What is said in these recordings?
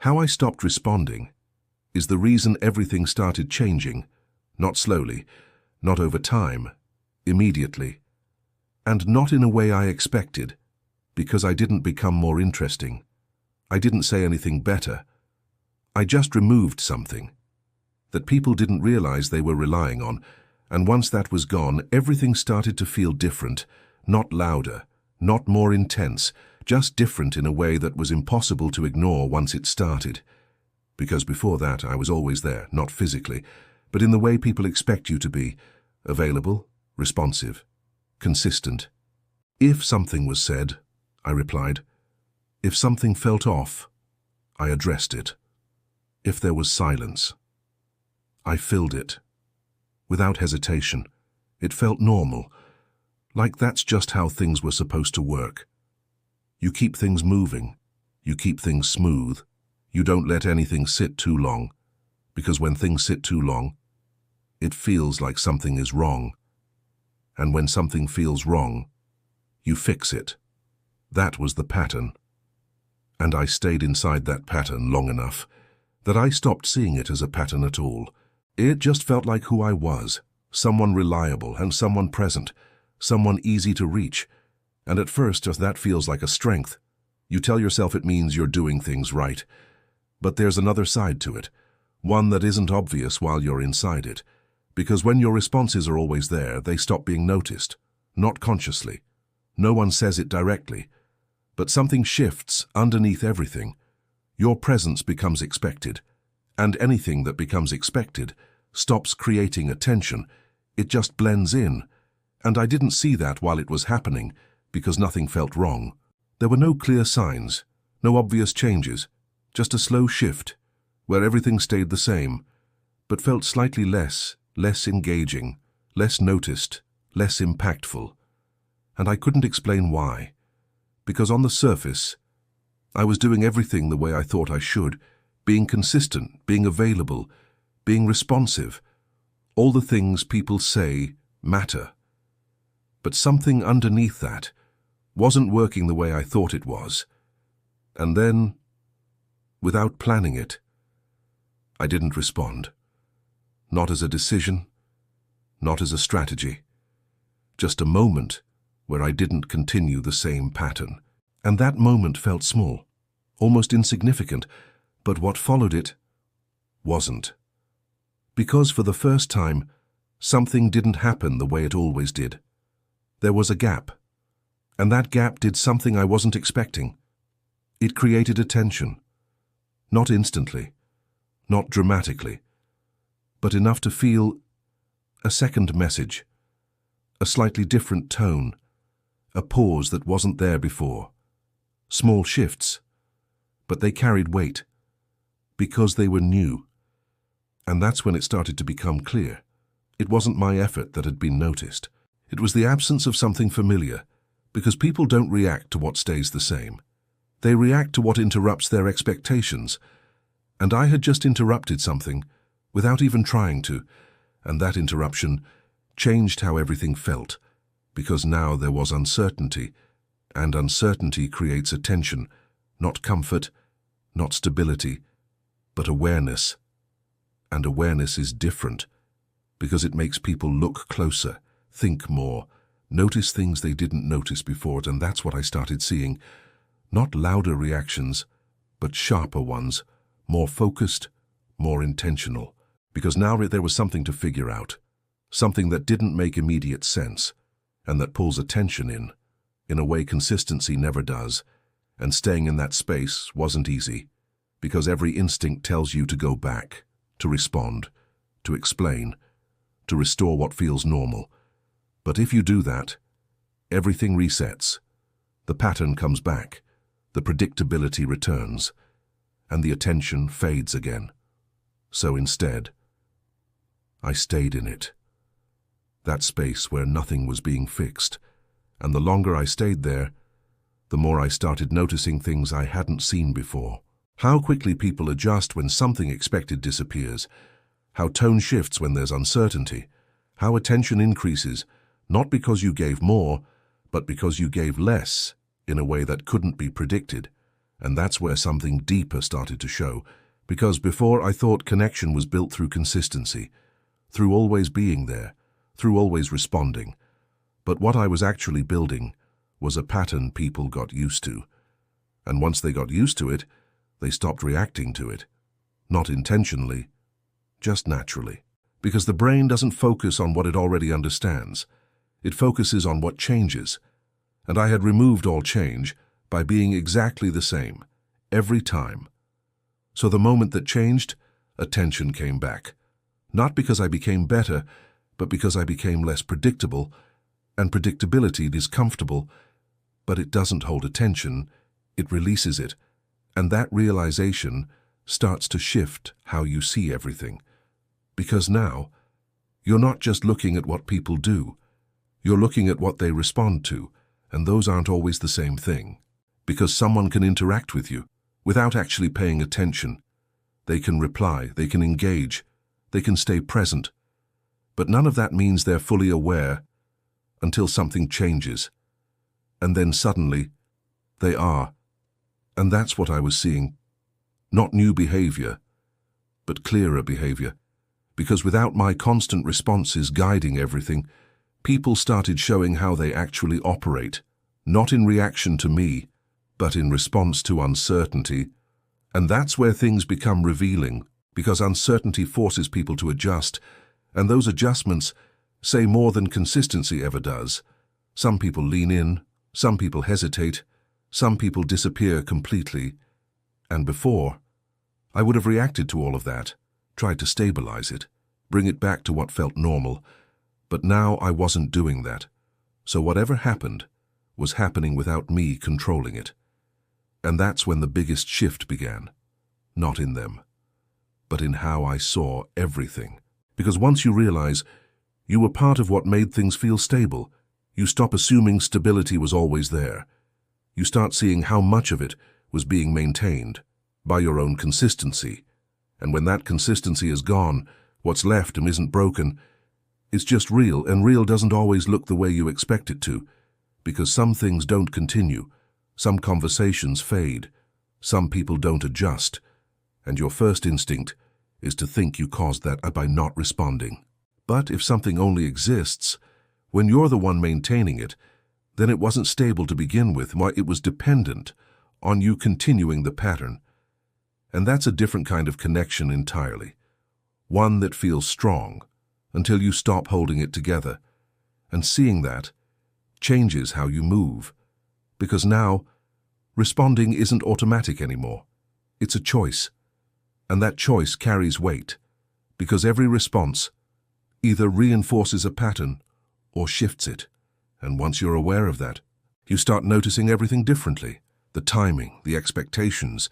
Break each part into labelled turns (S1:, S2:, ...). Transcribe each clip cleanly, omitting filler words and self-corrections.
S1: How I stopped responding is the reason everything started changing, not slowly, not over time, immediately, and not in a way I expected, because I didn't become more interesting. I didn't say anything better. I just removed something that people didn't realize they were relying on, and once that was gone, everything started to feel different, not louder, not more intense, just different in a way that was impossible to ignore once it started. Because before that, I was always there, not physically, but in the way people expect you to be, available, responsive, consistent. If something was said, I replied. If something felt off, I addressed it. If there was silence, I filled it. Without hesitation, it felt normal, like that's just how things were supposed to work. You keep things moving, you keep things smooth, you don't let anything sit too long, because when things sit too long, it feels like something is wrong. And when something feels wrong, you fix it. That was the pattern. And I stayed inside that pattern long enough that I stopped seeing it as a pattern at all. It just felt like who I was, someone reliable and someone present, someone easy to reach. And at first, just that feels like a strength. You tell yourself it means you're doing things right. But there's another side to it, one that isn't obvious while you're inside it. Because when your responses are always there, they stop being noticed, not consciously. No one says it directly, but something shifts underneath everything. Your presence becomes expected, and anything that becomes expected stops creating attention. It just blends in, and I didn't see that while it was happening, because nothing felt wrong. There were no clear signs, no obvious changes, just a slow shift, where everything stayed the same, but felt slightly less engaging, less noticed, less impactful. And I couldn't explain why. Because on the surface, I was doing everything the way I thought I should, being consistent, being available, being responsive, all the things people say matter. But something underneath that wasn't working the way I thought it was. And then, without planning it, I didn't respond. Not as a decision, not as a strategy. Just a moment where I didn't continue the same pattern. And that moment felt small, almost insignificant, but what followed it wasn't. Because for the first time, something didn't happen the way it always did. There was a gap, and that gap did something I wasn't expecting. It created a tension, not instantly, not dramatically, but enough to feel a second message, a slightly different tone, a pause that wasn't there before. Small shifts, but they carried weight, because they were new. And that's when it started to become clear. It wasn't my effort that had been noticed. It was the absence of something familiar, because people don't react to what stays the same. They react to what interrupts their expectations. And I had just interrupted something without even trying to, and that interruption changed how everything felt, because now there was uncertainty, and uncertainty creates attention, not comfort, not stability, but awareness. And awareness is different, because it makes people look closer, think more, notice things they didn't notice before, and that's what I started seeing. Not louder reactions, but sharper ones, more focused, more intentional. Because now there was something to figure out, something that didn't make immediate sense, and that pulls attention in a way consistency never does. And staying in that space wasn't easy, because every instinct tells you to go back, to respond, to explain, to restore what feels normal. But if you do that, everything resets. The pattern comes back, the predictability returns, and the attention fades again. So instead, I stayed in it. That space where nothing was being fixed, and the longer I stayed there, the more I started noticing things I hadn't seen before. How quickly people adjust when something expected disappears, how tone shifts when there's uncertainty, how attention increases, not because you gave more, but because you gave less in a way that couldn't be predicted. And that's where something deeper started to show, because before I thought connection was built through consistency, through always being there, through always responding. But what I was actually building was a pattern people got used to. And once they got used to it, they stopped reacting to it. Not intentionally, just naturally. Because the brain doesn't focus on what it already understands. It focuses on what changes. And I had removed all change by being exactly the same, every time. So the moment that changed, attention came back. Not because I became better, but because I became less predictable, and predictability is comfortable, but it doesn't hold attention, it releases it, and that realization starts to shift how you see everything. Because now, you're not just looking at what people do, you're looking at what they respond to, and those aren't always the same thing. Because someone can interact with you without actually paying attention. They can reply, they can engage, they can stay present. But none of that means they're fully aware until something changes. And then suddenly, they are. And that's what I was seeing. Not new behavior, but clearer behavior. Because without my constant responses guiding everything, people started showing how they actually operate, not in reaction to me, but in response to uncertainty. And that's where things become revealing, because uncertainty forces people to adjust, and those adjustments say more than consistency ever does. Some people lean in, some people hesitate, some people disappear completely. And before, I would have reacted to all of that, tried to stabilize it, bring it back to what felt normal. But now I wasn't doing that. So whatever happened was happening without me controlling it. And that's when the biggest shift began. Not in them, but in how I saw everything. Because once you realize you were part of what made things feel stable, you stop assuming stability was always there. You start seeing how much of it was being maintained by your own consistency. And when that consistency is gone, what's left and isn't broken is just real, and real doesn't always look the way you expect it to, because some things don't continue, some conversations fade, some people don't adjust, and your first instinct is to think you caused that by not responding. But if something only exists when you're the one maintaining it, then it wasn't stable to begin with. It was dependent on you continuing the pattern. And that's a different kind of connection entirely. One that feels strong until you stop holding it together. And seeing that changes how you move. Because now, responding isn't automatic anymore. It's a choice. And that choice carries weight. Because every response either reinforces a pattern or shifts it. And once you're aware of that, you start noticing everything differently. The timing, the expectations,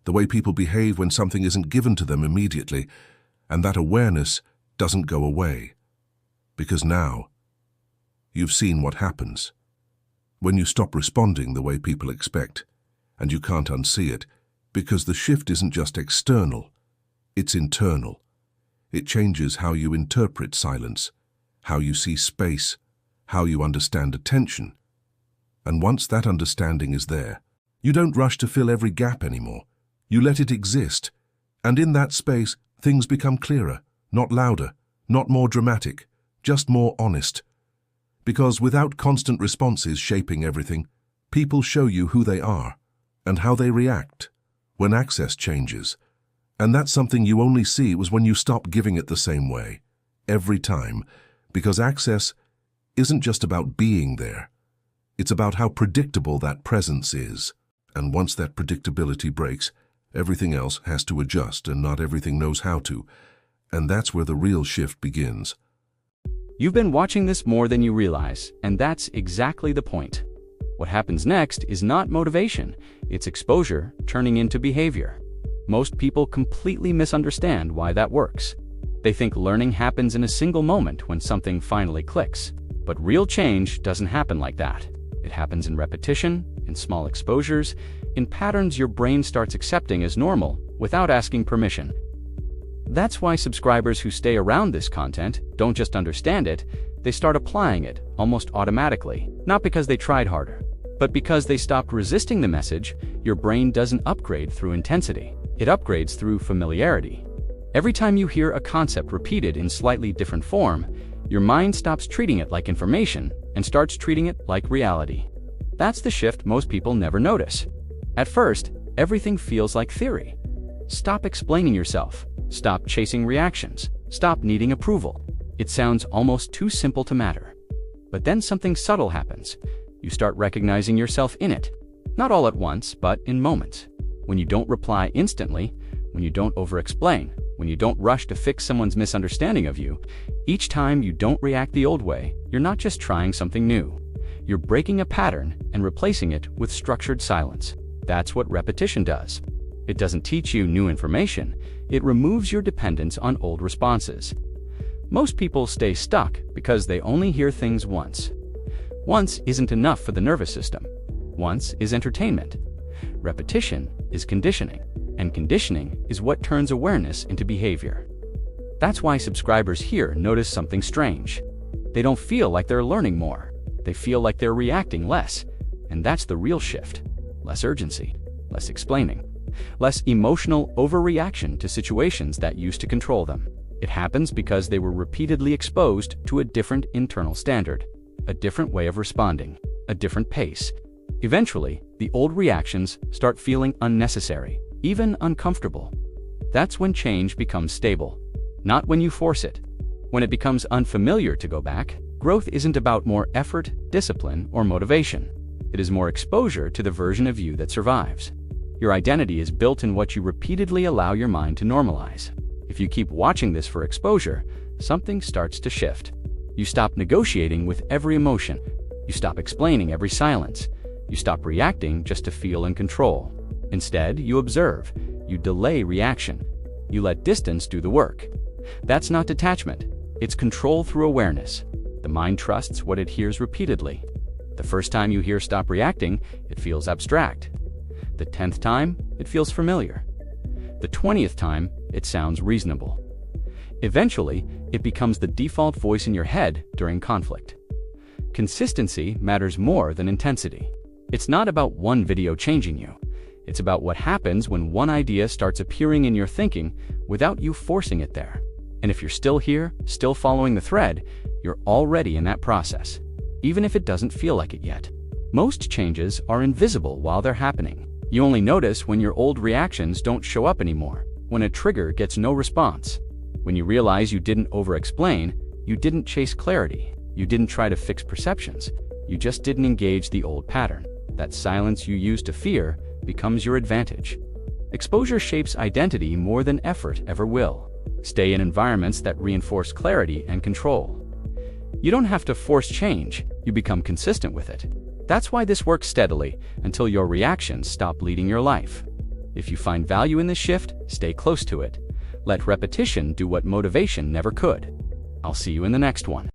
S1: the way people behave when something isn't given to them immediately. And that awareness doesn't go away. Because now, you've seen what happens. When you stop responding the way people expect, and you can't unsee it, because the shift isn't just external, it's internal. It changes how you interpret silence, how you see space, how you understand attention. And once that understanding is there, you don't rush to fill every gap anymore. You let it exist, and in that space, things become clearer, not louder, not more dramatic, just more honest. Because without constant responses shaping everything, people show you who they are and how they react when access changes. And that's something you only see was when you stop giving it the same way, every time, because access isn't just about being there. It's about how predictable that presence is. And once that predictability breaks, everything else has to adjust, and not everything knows how to. And that's where the real shift begins.
S2: You've been watching this more than you realize, and that's exactly the point. What happens next is not motivation, it's exposure turning into behavior. Most people completely misunderstand why that works. They think learning happens in a single moment when something finally clicks. But real change doesn't happen like that. It happens in repetition, in small exposures, in patterns your brain starts accepting as normal without asking permission. That's why subscribers who stay around this content don't just understand it, they start applying it almost automatically, not because they tried harder, But because they stopped resisting the message, your brain doesn't upgrade through intensity. It upgrades through familiarity. Every time you hear a concept repeated in slightly different form, your mind stops treating it like information and starts treating it like reality. That's the shift most people never notice. At first, everything feels like theory. Stop explaining yourself. Stop chasing reactions. Stop needing approval. It sounds almost too simple to matter. But then something subtle happens. You start recognizing yourself in it. Not all at once, but in moments. When you don't reply instantly, when you don't over-explain, when you don't rush to fix someone's misunderstanding of you, each time you don't react the old way, you're not just trying something new. You're breaking a pattern and replacing it with structured silence. That's what repetition does. It doesn't teach you new information, it removes your dependence on old responses. Most people stay stuck because they only hear things once. Once isn't enough for the nervous system. Once is entertainment. Repetition is conditioning, and conditioning is what turns awareness into behavior. That's why subscribers here notice something strange. They don't feel like they're learning more. They feel like they're reacting less, and that's the real shift. Less urgency, less explaining, less emotional overreaction to situations that used to control them. It happens because they were repeatedly exposed to a different internal standard, a different way of responding, a different pace. Eventually, the old reactions start feeling unnecessary, even uncomfortable. That's when change becomes stable, not when you force it. When it becomes unfamiliar to go back, growth isn't about more effort, discipline, or motivation. It is more exposure to the version of you that survives. Your identity is built in what you repeatedly allow your mind to normalize. If you keep watching this for exposure, something starts to shift. You stop negotiating with every emotion. You stop explaining every silence. You stop reacting just to feel in control. Instead, you observe. You delay reaction. You let distance do the work. That's not detachment. It's control through awareness. The mind trusts what it hears repeatedly. The first time you hear "stop reacting," it feels abstract. The 10th time, it feels familiar. The 20th time, it sounds reasonable. Eventually, it becomes the default voice in your head during conflict. Consistency matters more than intensity. It's not about one video changing you. It's about what happens when one idea starts appearing in your thinking without you forcing it there. And if you're still here, still following the thread, you're already in that process, even if it doesn't feel like it yet. Most changes are invisible while they're happening. You only notice when your old reactions don't show up anymore, when a trigger gets no response. When you realize you didn't over-explain, you didn't chase clarity, you didn't try to fix perceptions, you just didn't engage the old pattern. That silence you used to fear becomes your advantage. Exposure shapes identity more than effort ever will. Stay in environments that reinforce clarity and control. You don't have to force change, you become consistent with it. That's why this works steadily until your reactions stop leading your life. If you find value in this shift, stay close to it. Let repetition do what motivation never could. I'll see you in the next one.